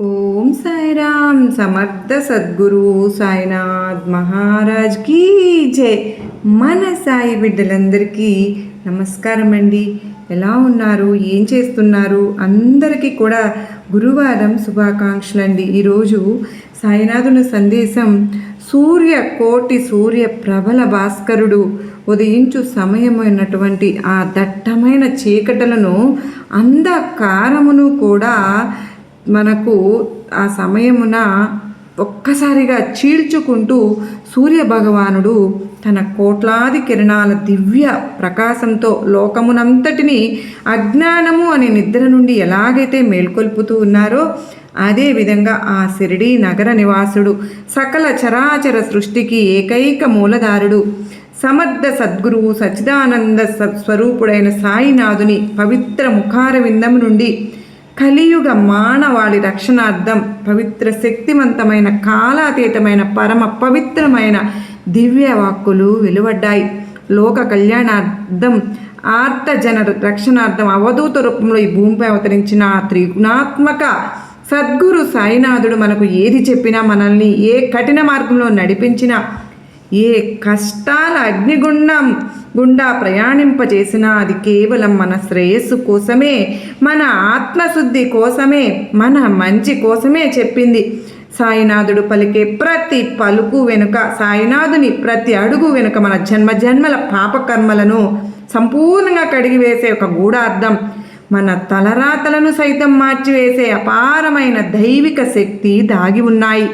ఓం సాయిరామ్ సమర్థ సద్గురు సాయినాథ్ మహారాజ్ కీ జై. మన సాయి బిడ్డలందరికీ నమస్కారం అండి. ఎలా ఉన్నారు, ఏం చేస్తున్నారు? అందరికీ కూడా గురువారం శుభాకాంక్షలు అండి. ఈరోజు సాయినాథుని సందేశం, సూర్య ప్రబల భాస్కరుడు ఉదయించు సమయమైనటువంటి ఆ దట్టమైన చీకటలను అంధకారమును కూడా మనకు ఆ సమయమున ఒక్కసారిగా చీల్చుకుంటూ సూర్యభగవానుడు తన కోట్లాది కిరణాల దివ్య ప్రకాశంతో లోకమునంతటిని అజ్ఞానము అనే నిద్ర నుండి ఎలాగైతే మేల్కొల్పుతూ ఉన్నారో, అదేవిధంగా ఆ షిరిడీ నగర నివాసుడు, సకల చరాచర సృష్టికి ఏకైక మూలధారుడు, సమర్థ సద్గురువు సచ్చిదానంద స్వరూపుడైన సాయినాథుని పవిత్ర ముఖార విందము నుండి కలియుగ మానవాళి రక్షణార్థం పవిత్ర శక్తివంతమైన కాలాతీతమైన పరమ పవిత్రమైన దివ్య వాక్కులు వెలువడ్డాయి. లోక కళ్యాణార్థం, ఆర్తజన రక్షణార్థం అవధూత రూపంలో ఈ భూమిపై అవతరించిన త్రిగుణాత్మక సద్గురు సాయినాథుడు మనకు ఏది చెప్పినా, మనల్ని ఏ కఠిన మార్గంలో నడిపించినా, ఏ కష్టాల అగ్నిగుండం గుండా ప్రయాణింపచేసినా అది కేవలం మన శ్రేయస్సు కోసమే, మన ఆత్మశుద్ధి కోసమే, మన మంచి కోసమే చెప్పింది. సాయినాథుడు పలికే ప్రతి పలుకు వెనుక, సాయినాథుని ప్రతి అడుగు వెనుక మన జన్మల పాపకర్మలను సంపూర్ణంగా కడిగివేసే ఒక గూఢార్థం, మన తలరాతలను సైతం మార్చివేసే అపారమైన దైవిక శక్తి దాగి ఉన్నాయి.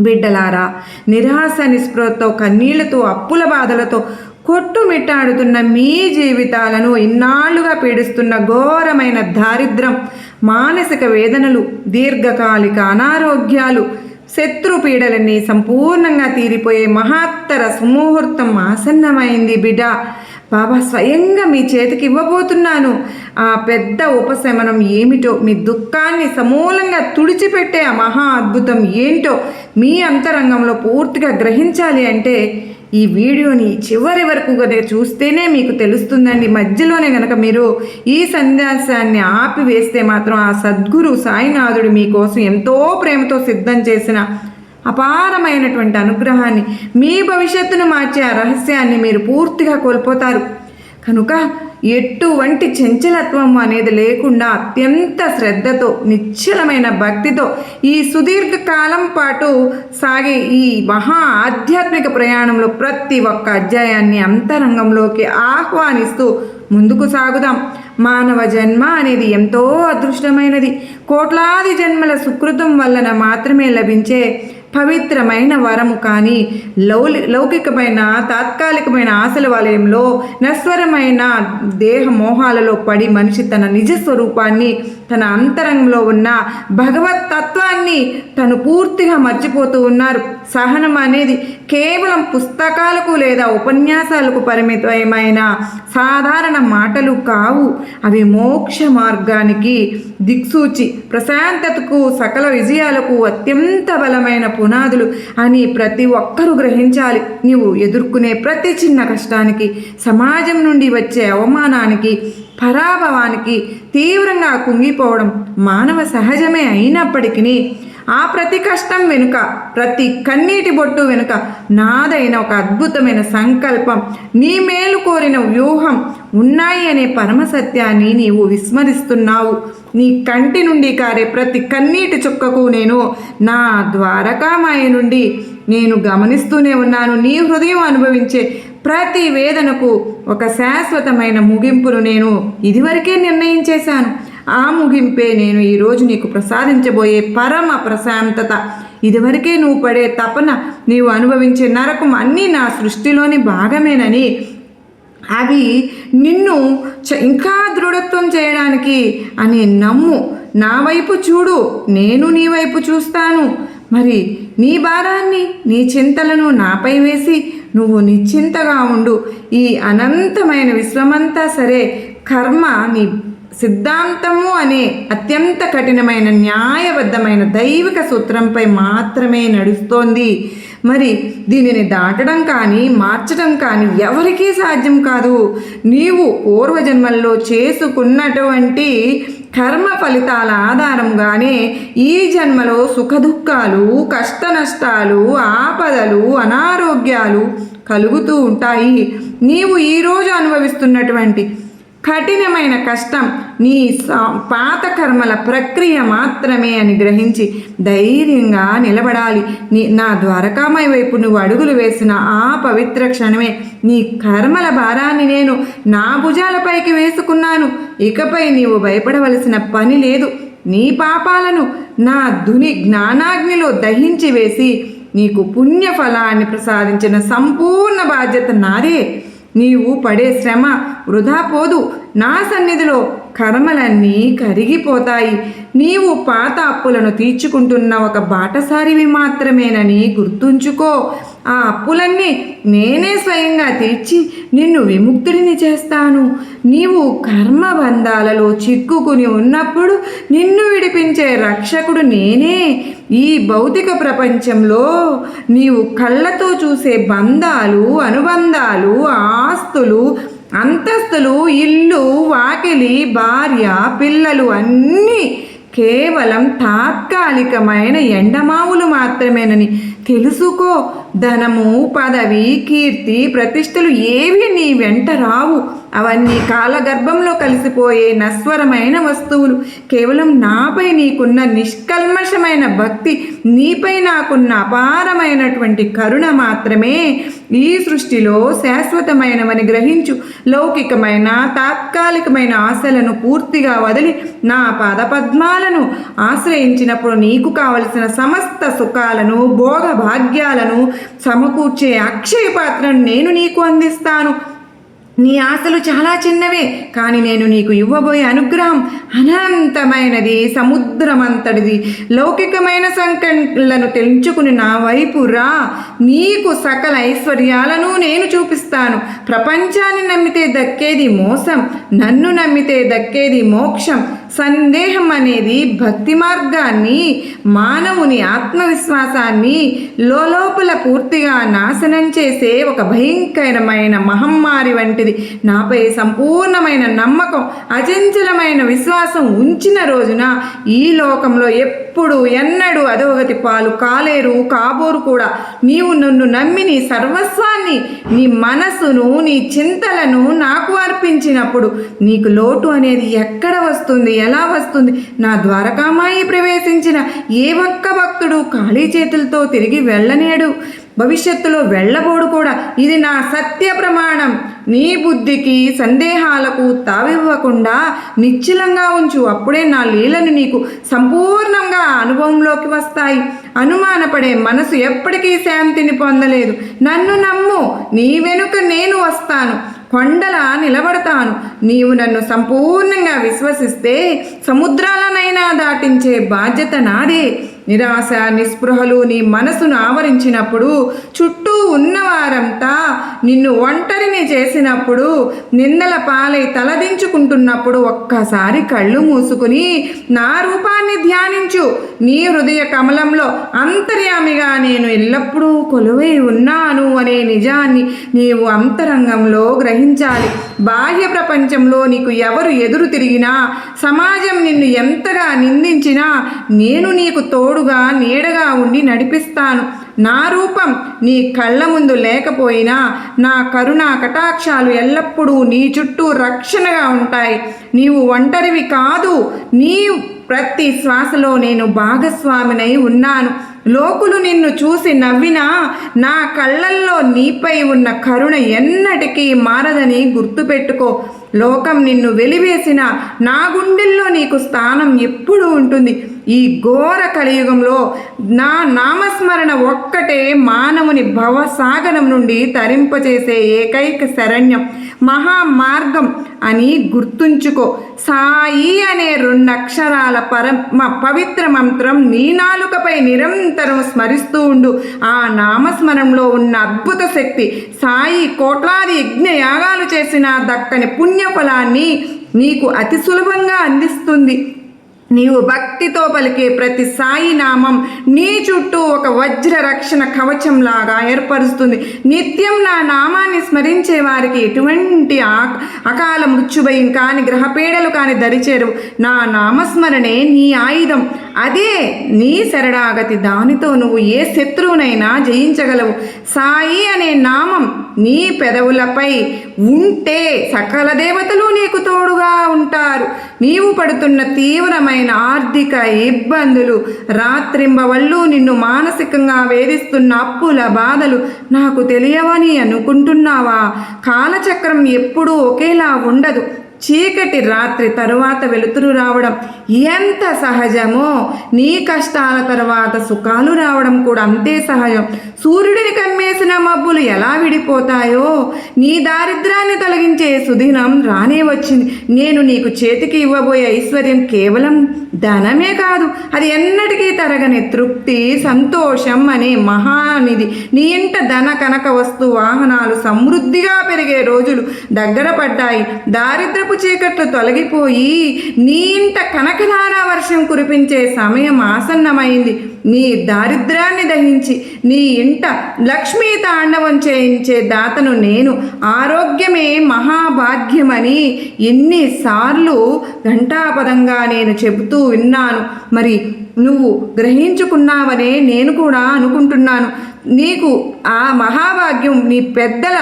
బిడ్డలారా, నిరాశ నిస్పృహతో, కన్నీళ్లతో, అప్పుల బాధలతో కొట్టుమిట్టాడుతున్న మీ జీవితాలను ఇన్నాళ్లుగా పీడిస్తున్న ఘోరమైన దారిద్ర్యం, మానసిక వేదనలు, దీర్ఘకాలిక అనారోగ్యాలు, శత్రుపీడలన్నీ సంపూర్ణంగా తీరిపోయే మహత్తర సుముహూర్తం ఆసన్నమైంది బిడ్డ. బాబా స్వయంగా మీ చేతికి ఇవ్వబోతున్నాను. ఆ పెద్ద ఉపశమనం ఏమిటో, మీ దుఃఖాన్ని సమూలంగా తుడిచిపెట్టే ఆ మహా అద్భుతం ఏంటో మీ అంతరంగంలో పూర్తిగా గ్రహించాలి అంటే ఈ వీడియోని చివరి వరకు చూస్తేనే మీకు తెలుస్తుందండి. మధ్యలోనే కనుక మీరు ఈ సందేశాన్ని ఆపివేస్తే మాత్రం ఆ సద్గురు సాయినాథుడు మీకోసం ఎంతో ప్రేమతో సిద్ధం చేసిన అపారమైనటువంటి అనుగ్రహాన్ని, మీ భవిష్యత్తును మార్చే ఆ రహస్యాన్ని మీరు పూర్తిగా కోల్పోతారు. కనుక ఎటువంటి చంచలత్వం అనేది లేకుండా అత్యంత శ్రద్ధతో, నిశ్చలమైన భక్తితో ఈ సుదీర్ఘకాలం పాటు సాగే ఈ మహా ఆధ్యాత్మిక ప్రయాణంలో ప్రతి ఒక్క అధ్యాయాన్ని అంతరంగంలోకి ఆహ్వానిస్తూ ముందుకు సాగుదాం. మానవ జన్మ అనేది ఎంతో అదృష్టమైనది. కోట్లాది జన్మల సుకృతం వలన మాత్రమే లభించే పవిత్రమైన వరము. కానీ లౌకికమైన తాత్కాలికమైన ఆశల వలయంలో, నశ్వరమైన దేహ మోహాలలో పడి మనిషి తన నిజ స్వరూపాన్ని, తన అంతరంగంలో ఉన్న భగవత్ తత్వాన్ని తను పూర్తిగా మర్చిపోతూ ఉన్నారు. సహనం అనేది కేవలం పుస్తకాలకు లేదా ఉపన్యాసాలకు పరిమితమైన సాధారణ మాటలు కావు. అవి మోక్ష మార్గానికి దిక్సూచి, ప్రశాంతతకు, సకల విజయాలకు అత్యంత బలమైన పునాదులు అని ప్రతి ఒక్కరూ గ్రహించాలి. నీవు ఎదుర్కొనే ప్రతి చిన్న కష్టానికి, సమాజం నుండి వచ్చే అవమానానికి, పరాభవానికి తీవ్రంగా కుంగిపోవడం మానవ సహజమే అయినప్పటికీ, ఆ ప్రతి కష్టం వెనుక, ప్రతి కన్నీటి బొట్టు వెనుక నాదైన ఒక అద్భుతమైన సంకల్పం, నీ మేలు కోరిన వ్యూహం ఉన్నాయి అనే పరమసత్యాన్ని నీవు విస్మరిస్తున్నావు. నీ కంటి నుండి కారే ప్రతి కన్నీటి చుక్కకు నేను నా ద్వారకామాయ నుండి నేను గమనిస్తూనే ఉన్నాను. నీ హృదయం అనుభవించే ప్రతి వేదనకు ఒక శాశ్వతమైన ముగింపును నేను ఇదివరకే నిర్ణయించేశాను. ఆ ముగింపే నేను ఈరోజు నీకు ప్రసాదించబోయే పరమ ప్రశాంతత. ఇదివరకే నువ్వు పడే తపన, నీవు అనుభవించే నరకం అన్నీ నా సృష్టిలోని భాగమేనని, అవి నిన్ను ఇంకా దృఢత్వం చేయడానికి అని నమ్ము. నా వైపు చూడు, నేను నీ వైపు చూస్తాను. మరి నీ భారాన్ని, నీ చింతలను నాపై వేసి నువ్వు నిశ్చింతగా ఉండు. ఈ అనంతమైన విశ్వమంతా సరే కర్మ నీ సిద్ధాంతము అనే అత్యంత కఠినమైన న్యాయబద్ధమైన దైవిక సూత్రంపై మాత్రమే నడుస్తోంది. మరి దీనిని దాటడం కానీ మార్చడం కానీ ఎవరికీ సాధ్యం కాదు. నీవు పూర్వజన్మల్లో చేసుకున్నటువంటి కర్మ ఫలితాల ఆధారంగానే ఈ జన్మలో సుఖదుఖాలు, కష్ట నష్టాలు, ఆపదలు, అనారోగ్యాలు కలుగుతూ ఉంటాయి. నీవు ఈరోజు అనుభవిస్తున్నటువంటి కఠినమైన కష్టం నీ పాత కర్మల ప్రక్రియ మాత్రమే అని గ్రహించి ధైర్యంగా నిలబడాలి. నా ద్వారకామయ వైపు నువ్వు అడుగులు వేసిన ఆ పవిత్ర క్షణమే నీ కర్మల భారాన్ని నేను నా భుజాలపైకి వేసుకున్నాను. ఇకపై నీవు భయపడవలసిన పని లేదు. నీ పాపాలను నా ధుని జ్ఞానాగ్నిలో దహించి వేసి నీకు పుణ్యఫలాన్ని ప్రసాదించిన సంపూర్ణ బాధ్యత నాదే. నీవు పడే శ్రమ వృధా పోదు. నా సన్నిధిలో కర్మలన్నీ కరిగిపోతాయి. నీవు పాత అప్పులను తీర్చుకుంటున్న ఒక బాటసారివి మాత్రమేనని గుర్తుంచుకో. ఆ అప్పులన్నీ నేనే స్వయంగా తీర్చి నిన్ను విముక్తుడిని చేస్తాను. నీవు కర్మబంధాలలో చిక్కుకుని ఉన్నప్పుడు నిన్ను విడిపించే రక్షకుడు నేనే. ఈ భౌతిక ప్రపంచంలో నీవు కళ్ళతో చూసే బంధాలు, అనుబంధాలు, ఆస్తులు, అంతస్తులు, ఇల్లు, వాకిలి, భార్య, పిల్లలు అన్నీ కేవలం తాత్కాలికమైన ఎండమావులు మాత్రమేనని తెలుసుకో. ధనము, పదవి, కీర్తి, ప్రతిష్టలు ఏవి నీ వెంట రావు. అవన్నీ కాలగర్భంలో కలిసిపోయే నశ్వరమైన వస్తువులు. కేవలం నాపై నీకున్న నిష్కల్మషమైన భక్తి, నీపై నాకున్న అపారమైనటువంటి కరుణ మాత్రమే ఈ సృష్టిలో శాశ్వతమైనవని గ్రహించు. లౌకికమైన తాత్కాలికమైన ఆశలను పూర్తిగా వదిలి నా పాదపద్మాలను ఆశ్రయించినప్పుడు నీకు కావలసిన సమస్త సుఖాలను, భోగ భాగ్యాలను సమకూర్చే అక్షయ పాత్రను నేను నీకు అందిస్తాను. నీ ఆశలు చాలా చిన్నవే, కానీ నేను నీకు ఇవ్వబోయే అనుగ్రహం అనంతమైనది, సముద్రమంతటిది. లౌకికమైన సంకట్లను తెంచుకుని నా వైపు రా. నీకు సకల ఐశ్వర్యాలను నేను చూపిస్తాను. ప్రపంచాన్ని నమ్మితే దక్కేది మోసం, నన్ను నమ్మితే దక్కేది మోక్షం. సందేహం అనేది భక్తి మార్గాన్ని, మానవుని ఆత్మవిశ్వాసాన్ని లోపల పూర్తిగా నాశనం చేసే ఒక భయంకరమైన మహమ్మారి వంటిది. నాపై సంపూర్ణమైన నమ్మకం, అచంచలమైన విశ్వాసం ఉంచిన రోజున ఈ లోకంలో ఎప్పుడు ఎన్నడూ అధోగతి పాలు కాలేరు, కాబోరు కూడా. నీవు నన్ను నమ్మి నీ సర్వస్వాన్ని, నీ మనసును, నీ చింతలను నాకు అర్పించినప్పుడు నీకు లోటు అనేది ఎక్కడ వస్తుంది, ఎలా వస్తుంది? నా ద్వారకామాయి ప్రవేశించిన ఏ ఒక్క భక్తుడు ఖాళీ చేతులతో తిరిగి వెళ్ళనేడు, భవిష్యత్తులో వెళ్ళబోడు కూడా. ఇది నా సత్య ప్రమాణం. నీ బుద్ధికి, సందేహాలకు తావివ్వకుండా నిశ్చలంగా ఉంచు. అప్పుడే నా లీలను నీకు సంపూర్ణంగా అనుభవంలోకి వస్తాయి. అనుమానపడే మనసు ఎప్పటికీ శాంతిని పొందలేదు. నన్ను నమ్ము, నీ వెనుక నేను వస్తాను, కొండలా నిలబడతాను. నీవు నన్ను సంపూర్ణంగా విశ్వసిస్తే సముద్రాలనైనా దాటించే బాధ్యత నాదే. నిరాశ, నిస్పృహలు నీ మనసును ఆవరించినప్పుడు, చుట్టూ ఉన్నవారంతా నిన్ను ఒంటరిని చేసినప్పుడు, నిందల పాలై తలదించుకుంటున్నప్పుడు ఒక్కసారి కళ్ళు మూసుకుని నా రూపాన్ని ధ్యానించు. నీ హృదయ కమలంలో అంతర్యామిగా నేను ఎల్లప్పుడూ కొలువై ఉన్నాను అనే నిజాన్ని నీవు అంతరంగంలో గ్రహించాలి. బాహ్య ప్రపంచంలో నీకు ఎవరు ఎదురు తిరిగినా, సమాజం నిన్ను ఎంతగా నిందించినా నేను నీకు తోడుగా, నీడగా ఉండి నడిపిస్తాను. నా రూపం నీ కళ్ళ ముందు లేకపోయినా నా కరుణా కటాక్షాలు ఎల్లప్పుడూ నీ చుట్టూ రక్షణగా ఉంటాయి. నీవు ఒంటరివి కాదు. నీ ప్రతి శ్వాసలో నేను భాగస్వామినై ఉన్నాను. లోకులు నిన్ను చూసి నవ్వినా నా కళ్ళల్లో నీపై ఉన్న కరుణ ఎన్నటికీ మారదని గుర్తుపెట్టుకో. లోకం నిన్ను వెలివేసిన నా గుండెల్లో నీకు స్థానం ఎప్పుడూ ఉంటుంది. ఈ ఘోర కలియుగంలో నా నామస్మరణ ఒక్కటే మానవుని భవసాగరం నుండి తరింపచేసే ఏకైక శరణ్యం, మహామార్గం అని గుర్తుంచుకో. సాయి అనే 2 అక్షరాల పరమ పవిత్ర మంత్రం నీ నాలుకపై నిరంతరం స్మరిస్తూ ఉండు. ఆ నామస్మరణలో ఉన్న అద్భుత శక్తి సాయి కోట్లాది యజ్ఞ యాగాలు చేసిన దక్కని పుణ్యఫలాన్ని నీకు అతి సులభంగా అందిస్తుంది. నీవు భక్తితో పలికే ప్రతి సాయి నామం నీ చుట్టూ ఒక వజ్ర రక్షణ కవచంలాగా ఏర్పరుస్తుంది. నిత్యం నా నామాన్ని స్మరించే వారికి ఎటువంటి అకాల మృత్యుభయం కాని గ్రహపీడలు కాని దరిచేరు. నా నామస్మరణే నీ ఆయుధం, అదే నీ శరణాగతి. దానితో నువ్వు ఏ శత్రువునైనా జయించగలవు. సాయి అనే నామం నీ పెదవులపై ఉంటే సకల దేవతలు నీకు తోడుగా ఉంటారు. నీవు పడుతున్న తీవ్రమైన ఆర్థిక ఇబ్బందులు, రాత్రింబవళ్ళు నిన్ను మానసికంగా వేధిస్తున్న అప్పుల బాధలు నాకు తెలియవని అనుకుంటున్నావా? కాలచక్రం ఎప్పుడూ ఒకేలా ఉండదు. చీకటి రాత్రి తరువాత వెలుతురు రావడం ఎంత సహజమో, నీ కష్టాల తర్వాత సుఖాలు రావడం కూడా అంతే సహజం. సూర్యుడిని కమ్మేసిన మబ్బులు ఎలా విడిపోతాయో, నీ దారిద్రాన్ని తొలగించే సుదినం రానే వచ్చింది. నేను నీకు చేతికి ఇవ్వబోయే ఐశ్వర్యం కేవలం ధనమే కాదు, అది ఎన్నటికీ తరగని తృప్తి, సంతోషం అనే మహానిధి. నీ ఇంట ధన కనక వస్తు వాహనాలు సమృద్ధిగా పెరిగే రోజులు దగ్గర పడ్డాయి. దారిద్రపు చీకట్లు తొలగిపోయి నీ ఇంట కనకధార వర్షం కురిపించే సమయం ఆసన్నమైంది. నీ దారిద్రాన్ని దహించి నీ ఇంట లక్ష్మీ తాండవం చేయించే దాతను నేను. ఆరోగ్యమే మహాభాగ్యమని ఎన్నిసార్లు ఘంటాపదంగా నేను చెబుతూ విన్నాను. మరి నువ్వు గ్రహించుకున్నావనే నేను కూడా అనుకుంటున్నాను. నీకు ఆ మహాభాగ్యం నీ పెద్దల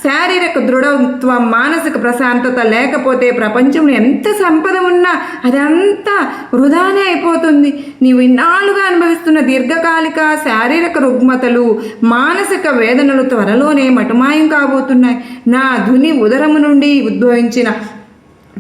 శారీరక దృఢత్వం, మానసిక ప్రశాంతత లేకపోతే ప్రపంచంలో ఎంత సంపద ఉన్నా అదంతా వృధానే అయిపోతుంది. నీవు ఇన్నాళ్ళుగా అనుభవిస్తున్న దీర్ఘకాలిక శారీరక రుగ్మతలు, మానసిక వేదనలు త్వరలోనే మటుమాయం కాబోతున్నాయి. నా ధుని ఉదరము నుండి ఉద్భవించిన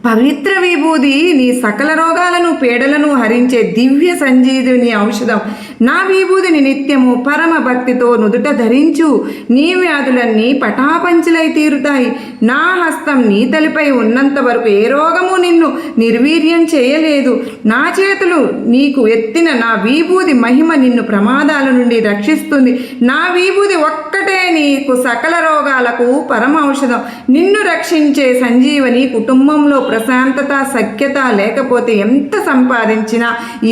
పవిత్ర విభూది నీ సకల రోగాలను పీడలను హరించే దివ్య సంజీవిని ఔషధం. నా విభూదిని నిత్యము పరమ భక్తితో నుదుట ధరించు. నీ వ్యాధులన్నీ పటాపంచలై తీరుతాయి. నా హస్తం నీ తలిపై ఉన్నంత వరకు ఏ రోగము నిన్ను నిర్వీర్యం చేయలేదు. నా చేతులు నీకు ఎత్తిన నా విభూది మహిమ నిన్ను ప్రమాదాల నుండి రక్షిస్తుంది. నా విభూది ఒక్కటే నీకు సకల రోగాలకు పరమ ఔషధం. నిన్ను రక్షించే సంజీవని. కుటుంబంలో ప్రశాంతత, సఖ్యత లేకపోతే ఎంత సంపాదించినా,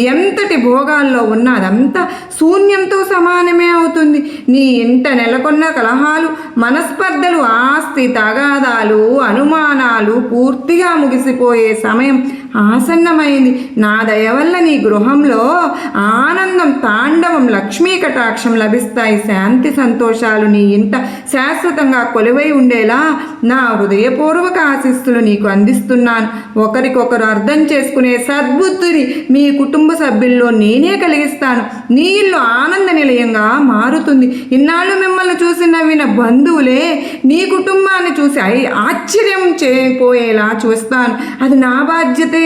ఎంతటి భోగాల్లో ఉన్నా అదంతా శూన్యంతో సమానమే అవుతుంది. నీ ఇంట నెలకొన్న కలహాలు, మనస్పర్ధలు, ఆస్తి తగాదాలు, అనుమానాలు పూర్తిగా ముగిసిపోయే సమయం ఆసన్నమైంది. నా దయ వల్ల నీ గృహంలో ఆనందం, తాండవం, లక్ష్మీ కటాక్షం లభిస్తాయి. శాంతి సంతోషాలు నీ ఇంట శాశ్వతంగా కొలువై ఉండేలా నా హృదయపూర్వక ఆశీస్సులు నీకు అందిస్తున్నాను. ఒకరికొకరు అర్థం చేసుకునే సద్బుద్ధిని మీ కుటుంబ సభ్యుల్లో నేనే కలిగిస్తాను. నీ ఇల్లు ఆనంద నిలయంగా మారుతుంది. ఇన్నాళ్ళు మిమ్మల్ని చూసి నవ్విన బంధువులే నీ కుటుంబాన్ని చూసి ఆశ్చర్యం చేయపోయేలా చూస్తాను. అది నా బాధ్యతే.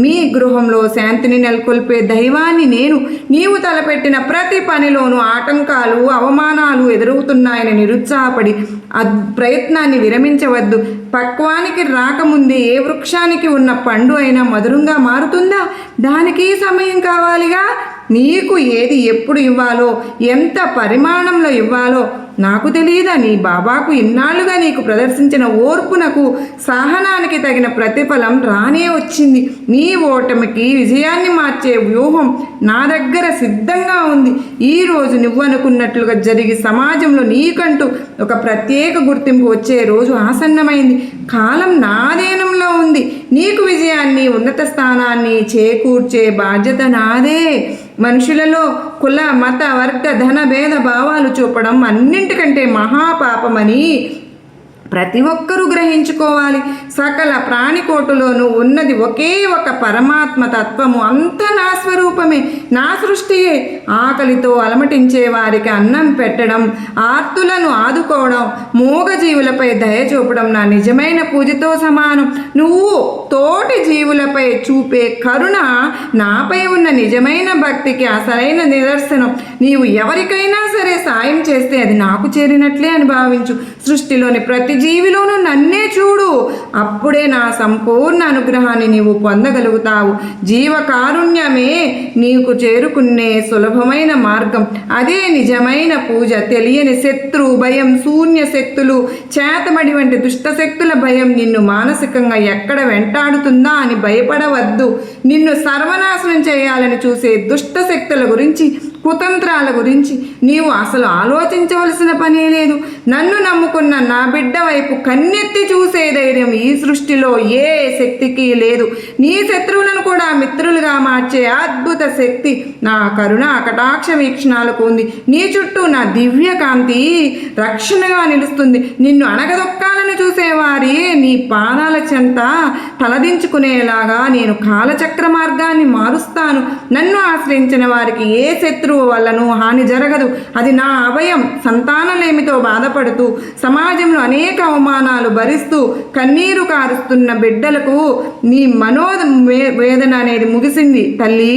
మీ గృహంలో శాంతిని నెలకొల్పే దైవాన్ని నేను. నీవు తలపెట్టిన ప్రతి పనిలోనూ ఆటంకాలు, అవమానాలు ఎదురవుతున్నాయని నిరుత్సాహపడి ప్రయత్నాన్ని విరమించవద్దు. పక్వానికి రాకముందే ఏ వృక్షానికి ఉన్న పండు అయినా మధురంగా మారుతుందా? దానికి సమయం కావాలిగా. నీకు ఏది ఎప్పుడు ఇవ్వాలో, ఎంత పరిమాణంలో ఇవ్వాలో నాకు తెలియదా? నీ బాబాకు ఇన్నాళ్ళుగా నీకు ప్రదర్శించిన ఓర్పునకు, సహనానికి తగిన ప్రతిఫలం రానే వచ్చింది. నీ ఓటమికి విజయాన్ని మార్చే వ్యూహం నా దగ్గర సిద్ధంగా ఉంది. ఈరోజు నువ్వు అనుకున్నట్లుగా జరిగి సమాజంలో నీకంటూ ఒక ప్రత్యేక గుర్తింపు వచ్చే రోజు ఆసన్నమైంది. కాలం నాదేనంలో ఉంది. నీకు విజయాన్ని, ఉన్నత స్థానాన్ని చేకూర్చే బాధ్యత నాదే. మనుషులలో కుల, మత, వర్గ, ధన భేద భావాలు చూపడం అన్నింటికంటే మహాపాపమని ప్రతి ఒక్కరూ గ్రహించుకోవాలి. సకల ప్రాణికోటులోనూ ఉన్నది ఒకే ఒక పరమాత్మ తత్వము. అంతా నా స్వరూపమే, నా సృష్టియే. ఆకలితో అలమటించే వారికి అన్నం పెట్టడం, ఆర్తులను ఆదుకోవడం, మూగజీవులపై దయ చూపడం నా నిజమైన పూజతో సమానం. నువ్వు తోటి జీవులపై చూపే కరుణ నాపై ఉన్న నిజమైన భక్తికి అసలైన నిదర్శనం. నీవు ఎవరికైనా సరే సాయం చేస్తే అది నాకు చేరినట్లే అని భావించు. సృష్టిలోని ప్రతి జీవిలోనూ నన్నే చూడు. అప్పుడే నా సంపూర్ణ అనుగ్రహాన్ని నీవు పొందగలుగుతావు. జీవకారుణ్యమే నీకు చేరుకునే సులభమైన మార్గం. అదే నిజమైన పూజ. తెలియని శత్రు భయం, శూన్య శక్తులు, చేతబడి వంటి దుష్టశక్తుల భయం నిన్ను మానసికంగా ఎక్కడ వెంటాడుతుందా అని భయపడవద్దు. నిన్ను సర్వనాశనం చేయాలని చూసే దుష్టశక్తుల గురించి, కుతంత్రాల గురించి నీవు అసలు ఆలోచించవలసిన పనే లేదు. నన్ను నమ్ముకున్న నా బిడ్డ వైపు కన్నెత్తి చూసే ధైర్యం ఈ సృష్టిలో ఏ శక్తికి లేదు. నీ శత్రువులను కూడా మిత్రులుగా మార్చే అద్భుత శక్తి నా కరుణ కటాక్ష వీక్షణాలకు ఉంది. నీ చుట్టూ నా దివ్య కాంతి రక్షణగా నిలుస్తుంది. నిన్ను అణగదొక్కాలని చూసేవారి నీ పాదాల చెంత తలదించుకునేలాగా నేను కాలచక్ర మార్గాన్ని మారుస్తాను. నన్ను ఆశ్రయించిన వారికి ఏ శత్రువు వల్లను హాని జరగదు. అది నా అభయం. సంతానలేమితో బాధపడుతూ సమాజంలో అనేక అవమానాలు భరిస్తూ కన్నీరు కారుస్తున్న బిడ్డలకు నీ వేదన అనేది ముగిసింది. తల్లి,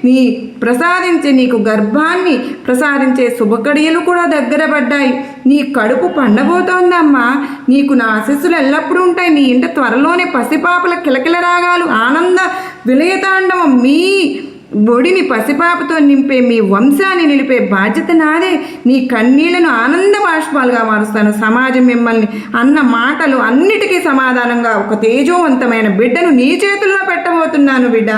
నీ ప్రసాదించే నీకు గర్భాన్ని ప్రసాదించే శుభకడియలు కూడా దగ్గర పడ్డాయి. నీ కడుపు పండబోతోందమ్మా. నీకు నా ఆశీస్సులు ఎల్లప్పుడూ ఉంటాయి. నీ ఇంట త్వరలోనే పసిపాపల కిలకిల రాగాలు, ఆనంద విలయతాండవం, మీ బొడిని పసిపాపతో నింపే మీ వంశాన్ని నిలిపే బాధ్యత నాదే. నీ కన్నీళ్లను ఆనంద బాష్పాలుగా మారుస్తాను. సమాజం మిమ్మల్ని అన్న మాటలు అన్నిటికీ సమాధానంగా ఒక తేజోవంతమైన బిడ్డను నీ చేతుల్లో పెట్టబోతున్నాను. బిడ్డ,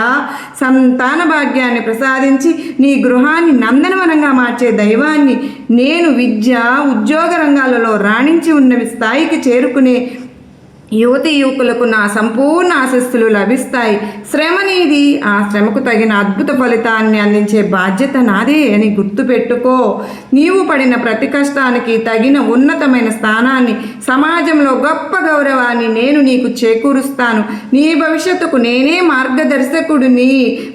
సంతాన భాగ్యాన్ని ప్రసాదించి నీ గృహాన్ని నందనవనంగా మార్చే దైవాన్ని నేను. విద్య, ఉద్యోగ రంగాలలో రాణించి ఉన్నవి స్థాయికి చేరుకునే యువతి యువకులకు నా సంపూర్ణ ఆశీస్సులు లభిస్తాయి. శ్రమ నీది. ఆ శ్రమకు తగిన అద్భుత ఫలితాన్ని అందించే బాధ్యత నాదే అని గుర్తుపెట్టుకో. నీవు పడిన ప్రతి కష్టానికి తగిన ఉన్నతమైన స్థానాన్ని, సమాజంలో గొప్ప గౌరవాన్ని నేను నీకు చేకూరుస్తాను. నీ భవిష్యత్తుకు నేనే మార్గదర్శకుడిని.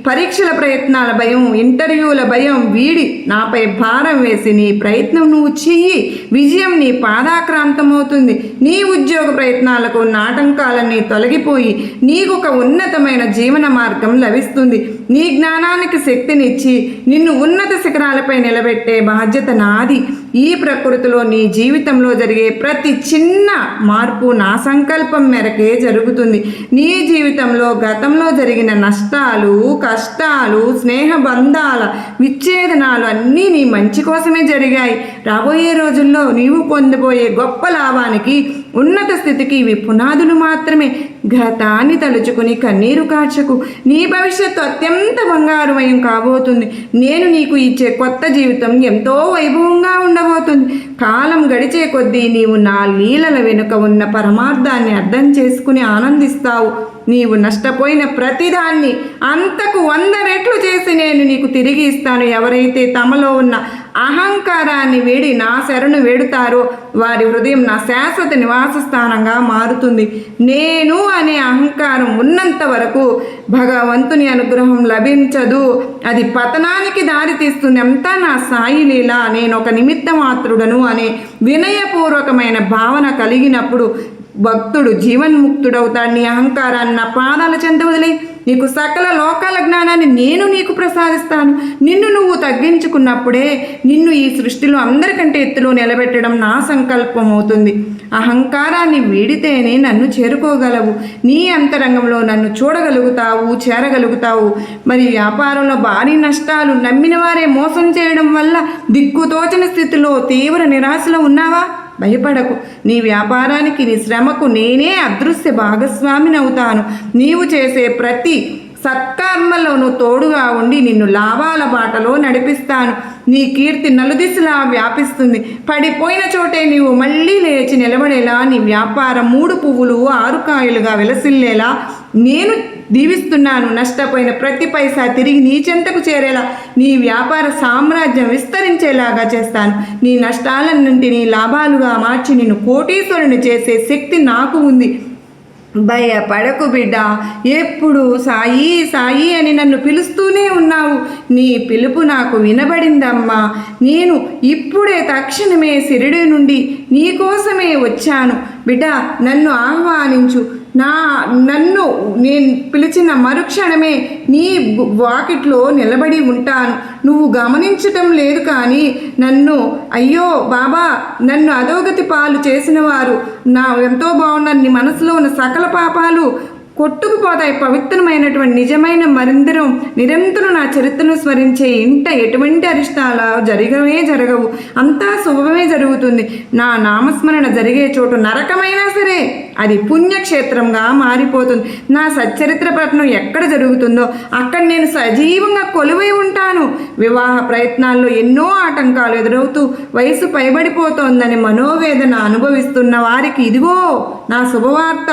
పరీక్షల ప్రయత్నాల భయం, ఇంటర్వ్యూల భయం వీడి నాపై భారం వేసి నీ ప్రయత్నం నువ్వు చెయ్యి. విజయం నీ పాదాక్రాంతమవుతుంది. నీ ఉద్యోగ ప్రయత్నాలకు నాటంకాలన్నీ తొలగిపోయి నీకు ఒక ఉన్నతమైన జీవన మార్గం లభిస్తుంది. నీ జ్ఞానానికి శక్తినిచ్చి నిన్ను ఉన్నత శిఖరాలపై నిలబెట్టే బాధ్యత నాది. ఈ ప్రకృతిలో నీ జీవితంలో జరిగే ప్రతి చిన్న మార్పు నా సంకల్పం మేరకే జరుగుతుంది. నీ జీవితంలో గతంలో జరిగిన నష్టాలు, కష్టాలు, స్నేహబంధాల విచ్ఛేదనాలు అన్నీ నీ మంచి కోసమే జరిగాయి. రాబోయే రోజుల్లో నీవు పొందబోయే గొప్ప లాభానికి, ఉన్నత స్థితికి ఇవి పునాదులు మాత్రమే. గతాన్ని తలుచుకుని కన్నీరు కార్చకు. నీ భవిష్యత్తు అత్యంత బంగారుమయం కాబోతుంది. నేను నీకు ఇచ్చే కొత్త జీవితం ఎంతో వైభవంగా ఉండబోతుంది. కాలం గడిచే కొద్దీ నీవు నా లీలల వెనుక ఉన్న పరమార్థాన్ని అర్థం చేసుకుని ఆనందిస్తావు. నీవు నష్టపోయిన ప్రతిదాన్ని అంతకు 100 రెట్లు చేసి నేను నీకు తిరిగి ఇస్తాను. ఎవరైతే తమలో ఉన్న అహంకారాన్ని వీడి నా శరణు వేడుతారో వారి హృదయం నా శాశ్వత నివాస స్థానంగా మారుతుంది. నేను అనే అహంకారం ఉన్నంత వరకు భగవంతుని అనుగ్రహం లభించదు. అది పతనానికి దారి తీస్తుంది. అంతా నా సాయి లీల. నేను ఒక నిమిత్త మాత్రుడను అనే వినయపూర్వకమైన భావన కలిగినప్పుడు భక్తుడు జీవన్ముక్తుడవుతాడు. నీ అహంకారాన్ని నా పాదాల చెంత వదిలే. నీకు సకల లోకాల జ్ఞానాన్ని నేను నీకు ప్రసాదిస్తాను. నిన్ను నువ్వు తగ్గించుకున్నప్పుడే నిన్ను ఈ సృష్టిలో అందరికంటే ఎత్తులో నిలబెట్టడం నా సంకల్పం అవుతుంది. అహంకారాన్ని వీడితేనే నన్ను చేరుకోగలవు. నీ అంతరంగంలో నన్ను చూడగలుగుతావు, చేరగలుగుతావు. మరి వ్యాపారంలో భారీ నష్టాలు, నమ్మిన వారే మోసం చేయడం వల్ల దిక్కుతోచని స్థితిలో తీవ్ర నిరాశలో ఉన్నావా? భయపడకు. నీ వ్యాపారానికి, నీ శ్రమకు నేనే అదృశ్య భాగస్వామిని అవుతాను. నీవు చేసే ప్రతి సత్కర్మలోనూ తోడుగా ఉండి నిన్ను లాభాల బాటలో నడిపిస్తాను. నీ కీర్తి నలుదిశలా వ్యాపిస్తుంది. పడిపోయిన చోటే నీవు మళ్ళీ లేచి నిలబడేలా, నీ వ్యాపారం 3 పువ్వులు 6 కాయలుగా విలసిల్లేలా నేను దీవిస్తున్నాను. నష్టపోయిన ప్రతి పైసా తిరిగి నీ చెంతకు చేరేలా నీ వ్యాపార సామ్రాజ్యం విస్తరించేలాగా చేస్తాను. నీ నష్టాలన్నింటినీ లాభాలుగా మార్చి నిన్ను కోటీశ్వరుని చేసే శక్తి నాకు ఉంది. భయపడకు బిడ్డ. ఎప్పుడు సాయి సాయి అని నన్ను పిలుస్తూనే ఉన్నావు. నీ పిలుపు నాకు వినబడిందమ్మా. నేను ఇప్పుడే తక్షణమే షిరిడి నుండి నీకోసమే వచ్చాను. బిడ్డ, నన్ను ఆహ్వానించు. నన్ను నేను పిలిచిన మరుక్షణమే నీ వాకిట్లో నిలబడి ఉంటాను. నువ్వు గమనించటం లేదు కానీ నన్ను, అయ్యో బాబా నన్ను అధోగతి పాలు చేసిన వారు ఎంతో బాగున్నారు, నీ మనసులో ఉన్న సకల పాపాలు కొట్టుకుపోతాయి. పవిత్రమైనటువంటి నిజమైన మందిరం నిరంతరం నా చరిత్రను స్మరించే ఇంట ఎటువంటి అరిష్టాలు జరగవు, అంతా శుభమే జరుగుతుంది. నా నామస్మరణ జరిగే చోటు నరకమైనా సరే అది పుణ్యక్షేత్రంగా మారిపోతుంది. నా సచ్చరిత్ర పఠనం ఎక్కడ జరుగుతుందో అక్కడ నేను సజీవంగా కొలువై ఉంటాను. వివాహ ప్రయత్నాల్లో ఎన్నో ఆటంకాలు ఎదురవుతూ వయసు పైబడిపోతోందని మనోవేదన అనుభవిస్తున్న వారికి ఇదిగో నా శుభవార్త.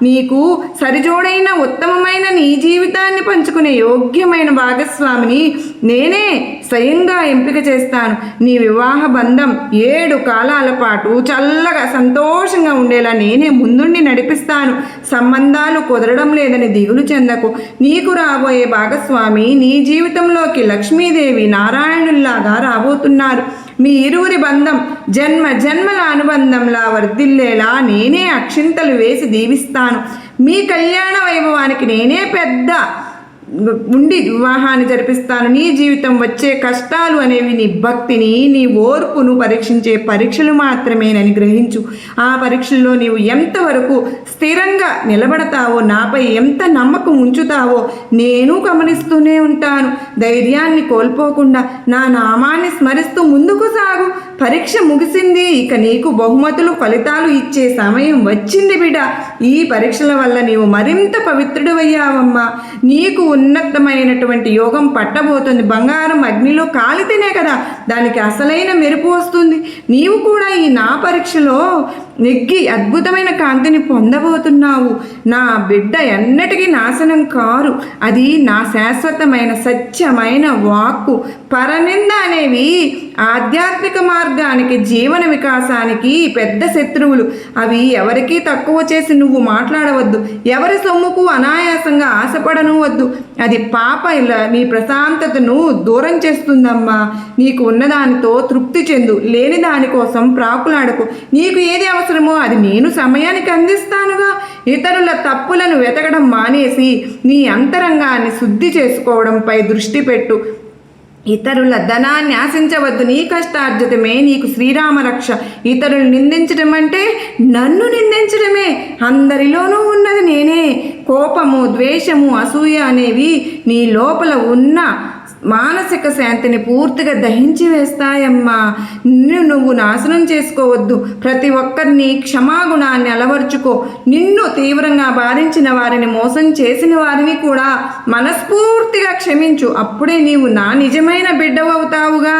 నీకు సరిజోడైన ఉత్తమమైన నీ జీవితాన్ని పంచుకునే యోగ్యమైన భాగస్వామిని నేనే స్వయంగా ఎంపిక చేస్తాను. నీ వివాహ బంధం 7 కాలాల పాటు చల్లగా సంతోషంగా ఉండేలా నేనే ముందుండి నడిపిస్తాను. సంబంధాలు కుదరడం లేదని దిగులు చెందకు. నీకు రాబోయే భాగస్వామి నీ జీవితంలోకి లక్ష్మీదేవి నారాయణుల్లాగా రాబోతున్నారు. మీ ఇరువురి బంధం జన్మ జన్మల అనుబంధంలా వర్ధిల్లేలా నేనే అక్షింతలు వేసి దీవిస్తాను. మీ కళ్యాణ వైభవానికి నేనే పెద్ద ఉండి వివాహాన్ని జరిపిస్తాను. నీ జీవితం వచ్చే కష్టాలు అనేవి నీ భక్తిని, నీ ఓర్పును పరీక్షించే పరీక్షలు మాత్రమేనని గ్రహించు. ఆ పరీక్షల్లో నీవు ఎంతవరకు స్థిరంగా నిలబడతావో, నాపై ఎంత నమ్మకం ఉంచుతావో నేను గమనిస్తూనే ఉంటాను. ధైర్యాన్ని కోల్పోకుండా నా నామాన్ని స్మరిస్తూ ముందుకు సాగు. పరీక్ష ముగిసింది, ఇక నీకు బహుమతులు ఫలితాలు ఇచ్చే సమయం వచ్చింది బిడ్డ. ఈ పరీక్షల వల్ల నీవు మరింత పవిత్రుడవయ్యావమ్మా. నీకు ఉన్నతమైనటువంటి యోగం పట్టబోతుంది. బంగారం అగ్నిలో కాలితేనే కదా దానికి అసలైన మెరుపు వస్తుంది. నీవు కూడా ఈ నా పరీక్షలో నెగ్గి అద్భుతమైన కాంతిని పొందబోతున్నావు. నా బిడ్డ ఎన్నటికీ నాశనం కారు. అది నా శాశ్వతమైన సత్యమైన వాక్కు. పరనింద అనేవి ఆధ్యాత్మిక మార్గానికి, జీవన వికాసానికి పెద్ద శత్రువులు. అవి ఎవరికీ తక్కువ చేసి నువ్వు మాట్లాడవద్దు. ఎవరి సొమ్ముకు అనాయాసంగా ఆశపడను వద్దు. అది పాప నీ ప్రశాంతతను దూరం చేస్తుందమ్మా. నీకు ఉన్నదానితో తృప్తి చెందు. లేని దానికోసం ప్రాకులాడకు. నీకు ఏది అవసరమో అది నేను సమయానికి అందిస్తానుగా. ఇతరుల తప్పులను వెతకడం మానేసి నీ అంతరంగాన్ని శుద్ధి చేసుకోవడంపై దృష్టి పెట్టు. ఇతరుల ధనాన్ని ఆశించవద్దు. నీ కష్టార్జితమే నీకు శ్రీరామ రక్ష. ఇతరులు నిందించడం అంటే నన్ను నిందించడమే. అందరిలోనూ ఉన్నది నేనే. కోపము, ద్వేషము, అసూయ అనేవి నీ లోపల ఉన్న మానసిక శాంతిని పూర్తిగా దహించి వేస్తాయమ్మా. నువ్వు నాశనం చేసుకోవద్దు. ప్రతి ఒక్కరిని క్షమాగుణాన్ని అలవర్చుకో. నిన్ను తీవ్రంగా బాధించిన వారిని, మోసం చేసిన వారిని కూడా మనస్ఫూర్తిగా క్షమించు. అప్పుడే నీవు నా నిజమైన బిడ్డవవుతావుగా.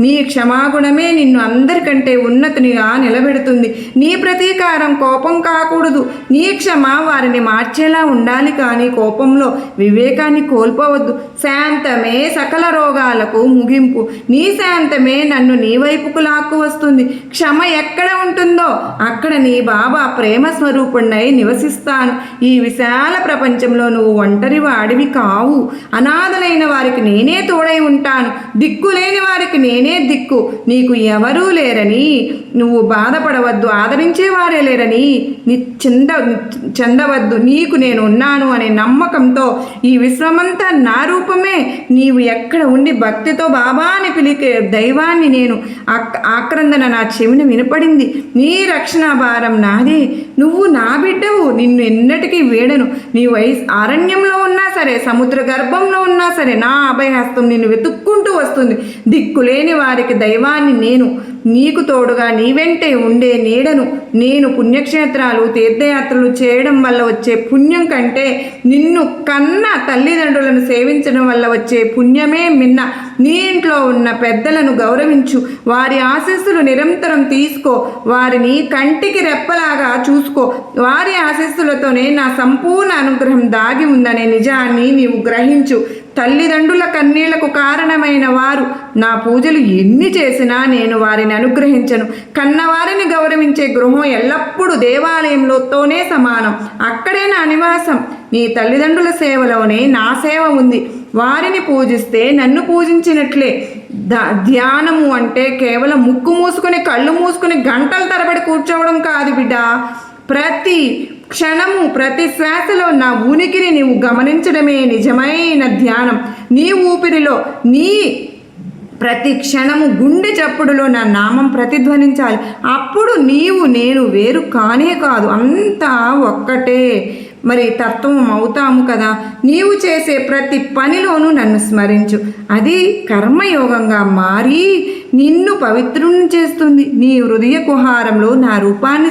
నీ క్షమాగుణమే నిన్ను అందరికంటే ఉన్నతినిగా నిలబెడుతుంది. నీ ప్రతీకారం కోపం కాకూడదు. నీ క్షమ వారిని మార్చేలా ఉండాలి. కానీ కోపంలో వివేకాన్ని కోల్పోవద్దు. శాంతమే సకల రోగాలకు ముగింపు. నీ శాంతమే నన్ను నీ వైపుకు లాక్కు వస్తుంది. క్షమ ఎక్కడ ఉంటుందో అక్కడ నీ బాబా ప్రేమ స్వరూపుణ్ణై నివసిస్తాను. ఈ విశాల ప్రపంచంలో నువ్వు ఒంటరి వాడివి కావు. అనాథలైన వారికి నేనే తోడై ఉంటాను. దిక్కులేని వారికి నేనే దిక్కు. నీకు ఎవరూ లేరని నువ్వు బాధపడవద్దు. ఆదరించే వారే లేరని చెందవద్దు. నీకు నేను ఉన్నాను అనే నమ్మకంతో ఈ విశ్వమంతా నా రూపమే. నీవు ఎక్కడ ఉండి భక్తితో బాబా అని పిలికే దైవాన్ని నేను. ఆక్రందన నా చెవిన వినపడింది. నీ రక్షణ భారం నాదే. నువ్వు నా బిడ్డవు. నిన్ను ఎన్నటికీ వీడను. నీ అరణ్యంలో ఉన్నా సరే, సముద్ర గర్భంలో ఉన్నా సరే, నా అభయహస్తం నిన్ను వెతుక్కుంటూ వస్తుంది. దిక్కులేని వారికి దైవాన్ని నేను. నీకు తోడుగా నీ వెంటే ఉండే నీడను నేను. పుణ్యక్షేత్రాలు, తీర్థయాత్రలు చేయడం వల్ల వచ్చే పుణ్యం కంటే నిన్ను కన్న తల్లిదండ్రులను సేవించడం వల్ల వచ్చే పుణ్యమే మిన్న. నీ ఇంట్లో ఉన్న పెద్దలను గౌరవించు. వారి ఆశీస్సులు నిరంతరం తీసుకో. వారిని కంటికి రెప్పలాగా చూసుకో. వారి ఆశీస్సులతోనే నా సంపూర్ణ అనుగ్రహం దాగి ఉందనే నిజాన్ని నీవు గ్రహించు. తల్లిదండ్రుల కన్నీళ్లకు కారణమైన వారు నా పూజలు ఎన్ని చేసినా నేను వారిని అనుగ్రహించను. కన్నవారిని గౌరవించే గృహం ఎల్లప్పుడూ దేవాలయంలోతోనే సమానం. అక్కడే నా నివాసం. నీ తల్లిదండ్రుల సేవలోనే నా సేవ ఉంది. వారిని పూజిస్తే నన్ను పూజించినట్లే. ధ్యానము అంటే కేవలం ముక్కు మూసుకొని కళ్ళు మూసుకొని గంటల తరబడి కూర్చోవడం కాదు బిడ్డ. ప్రతి క్షణము ప్రతి శ్వాసలో నా ఉనికిని నీవు గమనించడమే నిజమైన ధ్యానం. నీ ఊపిరిలో నీ ప్రతి క్షణము గుండె చప్పుడులో నా నామం ప్రతిధ్వనించాలి. అప్పుడు నీవు నేను వేరు కానే కాదు, అంతా ఒక్కటే మరి తత్వం అవుతాము కదా. నీవు చేసే ప్రతి పనిలోనూ నన్ను స్మరించు. అది కర్మయోగంగా మారి నిన్ను పవిత్రుని చేస్తుంది. నీ హృదయ కుహారంలో నా రూపాన్ని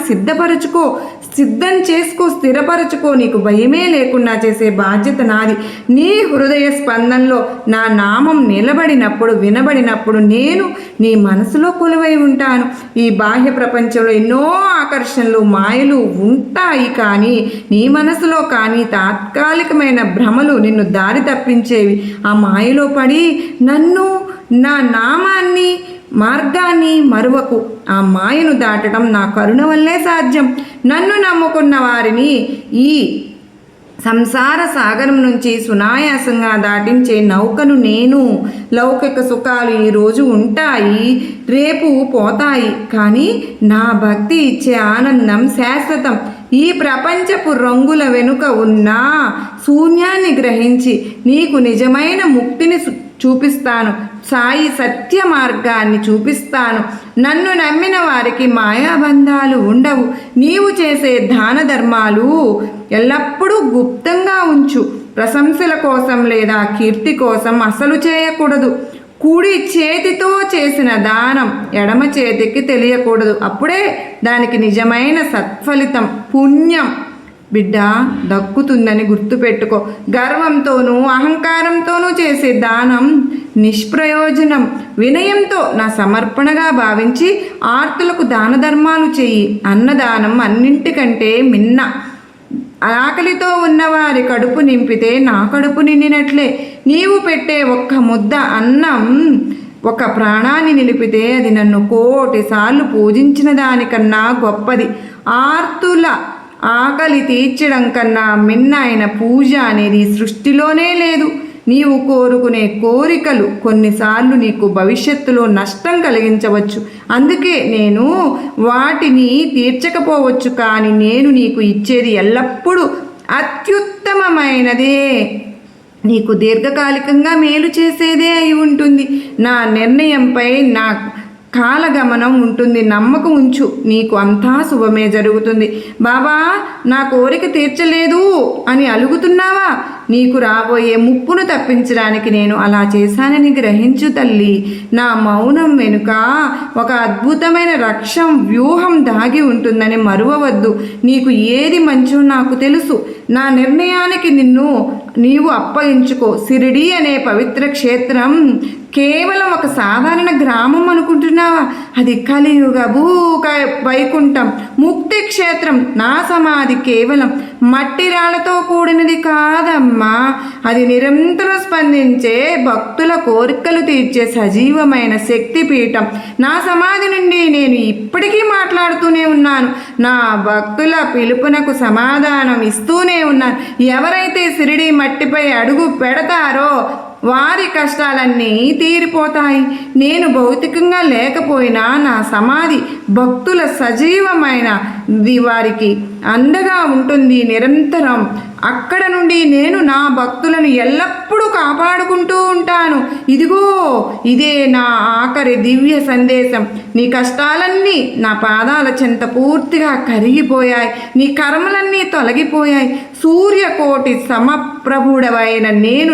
సిద్ధం చేసుకో, స్థిరపరచుకో. నీకు భయమే లేకుండా చేసే బాధ్యత నాది. నీ హృదయ స్పందనలో నా నామం నిలబడినప్పుడు, వినబడినప్పుడు నేను నీ మనసులో కొలువై ఉంటాను. ఈ బాహ్య ప్రపంచంలో ఎన్నో ఆకర్షణలు, మాయలు ఉంటాయి, కానీ నీ మనసులో కానీ తాత్కాలికమైన భ్రమలు నిన్ను దారి తప్పించేవి. ఆ మాయలో పడి నన్ను, నా నామాన్ని, మార్గాన్ని మరువకు. ఆ మాయను దాటడం నా కరుణ వల్లే సాధ్యం. నన్ను నమ్ముకున్న వారిని ఈ సంసార సాగరం నుంచి సునాయాసంగా దాటించే నౌకను నేను. లౌకిక సుఖాలు ఈరోజు ఉంటాయి, రేపు పోతాయి, కానీ నా భక్తి ఇచ్చే ఆనందం శాశ్వతం. ఈ ప్రపంచపు రంగుల వెనుక ఉన్న శూన్యాన్ని గ్రహించి నీకు నిజమైన ముక్తిని చూపిస్తాను. సాయి సత్య మార్గాన్ని చూపిస్తాను. నన్ను నమ్మిన వారికి మాయాబంధాలు ఉండవు. నీవు చేసే దాన ధర్మాలు ఎల్లప్పుడూ గుప్తంగా ఉంచు. ప్రశంసల కోసం లేదా కీర్తి కోసం అసలు చేయకూడదు. కుడి చేతితో చేసిన దానం ఎడమ చేతికి తెలియకూడదు. అప్పుడే దానికి నిజమైన సత్ఫలితం, పుణ్యం బిడ్డ దక్కుతుందని గుర్తుపెట్టుకో. గర్వంతోనూ అహంకారంతోనూ చేసే దానం నిష్ప్రయోజనం. వినయంతో నా సమర్పణగా భావించి ఆర్తులకు దాన ధర్మాలు చెయ్యి. అన్నదానం అన్నింటికంటే మిన్న. ఆకలితో ఉన్నవారి కడుపు నింపితే నా కడుపు నిండినట్లే. నీవు పెట్టే ఒక్క ముద్ద అన్నం ఒక ప్రాణాన్ని నిలిపితే అది నన్ను 1,000 సార్లు పూజించిన దానికన్నా గొప్పది. ఆర్తుల ఆకలి తీర్చడం కన్నా మిన్న అయిన పూజ అనేది సృష్టిలోనే లేదు. నీవు కోరుకునే కోరికలు కొన్నిసార్లు నీకు భవిష్యత్తులో నష్టం కలిగించవచ్చు. అందుకే నేను వాటిని తీర్చకపోవచ్చు, కానీ నేను నీకు ఇచ్చేది ఎల్లప్పుడూ అత్యుత్తమమైనదే. నీకు దీర్ఘకాలికంగా మేలు చేసేదే అయి ఉంటుంది. నా నిర్ణయంపై నా కాలగమనం ఉంటుంది. నమ్మకం ఉంచు, నీకు అంతా శుభమే జరుగుతుంది. బాబా, నా కోరిక తీర్చలేదు అని అలుగుతున్నావా? నీకు రాబోయే ముప్పును తప్పించడానికి నేను అలా చేశానని గ్రహించు తల్లి. నా మౌనం వెనుక ఒక అద్భుతమైన రక్షం వ్యూహం దాగి ఉంటుందని మరువవద్దు. నీకు ఏది మంచో నాకు తెలుసు. నా నిర్ణయానికి నీవు అప్పగించుకో. షిరిడీ అనే పవిత్ర క్షేత్రం కేవలం ఒక సాధారణ గ్రామం అనుకుంటున్నావా? అది కలియుగ వైకుంఠం, ముక్తి క్షేత్రం. నా సమాధి కేవలం మట్టి రాళ్లతో కూడినది కాదమ్మా. అది నిరంతరం స్పందించే భక్తుల కోరికలు తీర్చే సజీవమైన శక్తిపీఠం. నా సమాధి నుండి నేను ఇప్పటికీ మాట్లాడుతూనే ఉన్నాను. నా భక్తుల పిలుపునకు సమాధానం ఇస్తూనే ఉన్నాను. ఎవరైతే షిరిడీ మట్టిపై అడుగు పెడతారో వారి కష్టాలన్నీ తీరిపోతాయి. నేను భౌతికంగా లేకపోయినా నా సమాధి భక్తుల సజీవమైన వారికి అండగా ఉంటుంది నిరంతరం. అక్కడ నుండి నేను నా భక్తులను ఎల్లప్పుడూ కాపాడుకుంటూ ఉంటాను. ఇదిగో ఇదే నా ఆఖరి దివ్య సందేశం. నీ కష్టాలన్నీ నా పాదాల చెంత పూర్తిగా కరిగిపోయాయి. నీ కర్మలన్నీ తొలగిపోయాయి. సూర్యకోటి సమప్రభుడవైన నేను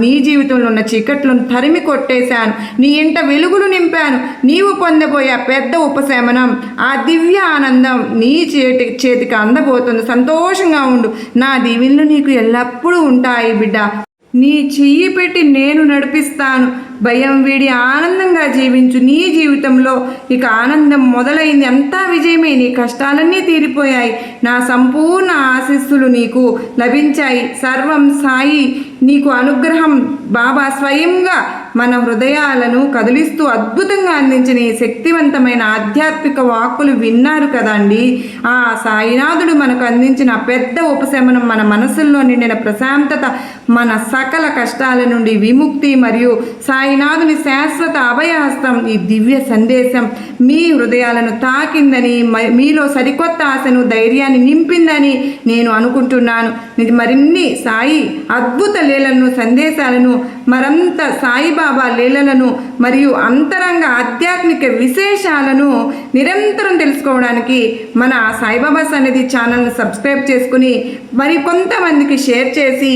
నీ జీవితంలో ఉన్న చీకట్లను తరిమి కొట్టేశాను. నీ ఇంట వెలుగులు నింపాను. నీవు పొందబోయే పెద్ద ఉపశమనం, ఆ దివ్య ఆనందం నీ చేతికి అందబోతుంది. సంతోషంగా ఉండు. నా దీవెనలు నీకు ఎల్లప్పుడూ ఉంటాయి బిడ్డ. నీ చెయ్యి పెట్టి నేను నడిపిస్తాను. భయం వీడి ఆనందంగా జీవించు. నీ జీవితంలో ఇక ఆనందం మొదలైంది. అంతా విజయమే. నీ కష్టాలన్నీ తీరిపోయాయి. నా సంపూర్ణ ఆశీస్సులు నీకు లభించాయి. సర్వం సాయి నీకు అనుగ్రహం బాబా స్వయంగా మన హృదయాలను కదిలిస్తూ అద్భుతంగా అందించిన ఈ శక్తివంతమైన ఆధ్యాత్మిక వాక్కులు విన్నారు కదండి. ఆ సాయినాథుడు మనకు అందించిన పెద్ద ఉపశమనం, మన మనసుల్లో నిండిన ప్రశాంతత, మన సకల కష్టాల నుండి విముక్తి మరియు సాయినాథుని శాశ్వత అభయహస్తం, ఈ దివ్య సందేశం మీ హృదయాలను తాకిందని, మీలో సరికొత్త ఆశను, ధైర్యాన్ని నింపిందని నేను అనుకుంటున్నాను. మరిన్ని సాయి అద్భుత లీలలను, సందేశాలను, మరంత సాయిబాబా లీలలను మరియు అంతరంగ ఆధ్యాత్మిక విశేషాలను నిరంతరం తెలుసుకోవడానికి మన సాయిబాబా సన్నిధి ఛానల్ని సబ్స్క్రైబ్ చేసుకుని మరి కొంతమందికి షేర్ చేసి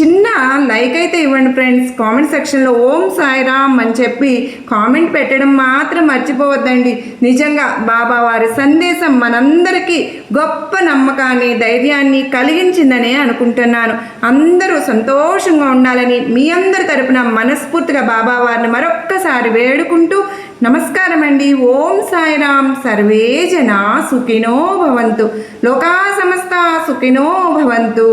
చిన్న లైక్ అయితే ఇవ్వండి ఫ్రెండ్స్. కామెంట్ సెక్షన్లో ఓం సాయిరామ్ అని చెప్పి కామెంట్ పెట్టడం మాత్రం మర్చిపోవద్దండి. నిజంగా బాబా వారి సందేశం మనందరికీ గొప్ప నమ్మకాన్ని, ధైర్యాన్ని కలిగించిందనే అనుకుంటున్నాను. అందరూ సంతోషంగా ఉండాలని మీ అందరి తరపున మనస్ఫూర్తిగా బాబా వారిని మరొక్కసారి వేడుకుంటూ నమస్కారం అండి. ఓం సాయిరామ్. సర్వే జనా సుఖినో భవంతు. లోకా సమస్త సుఖినో భవంతు.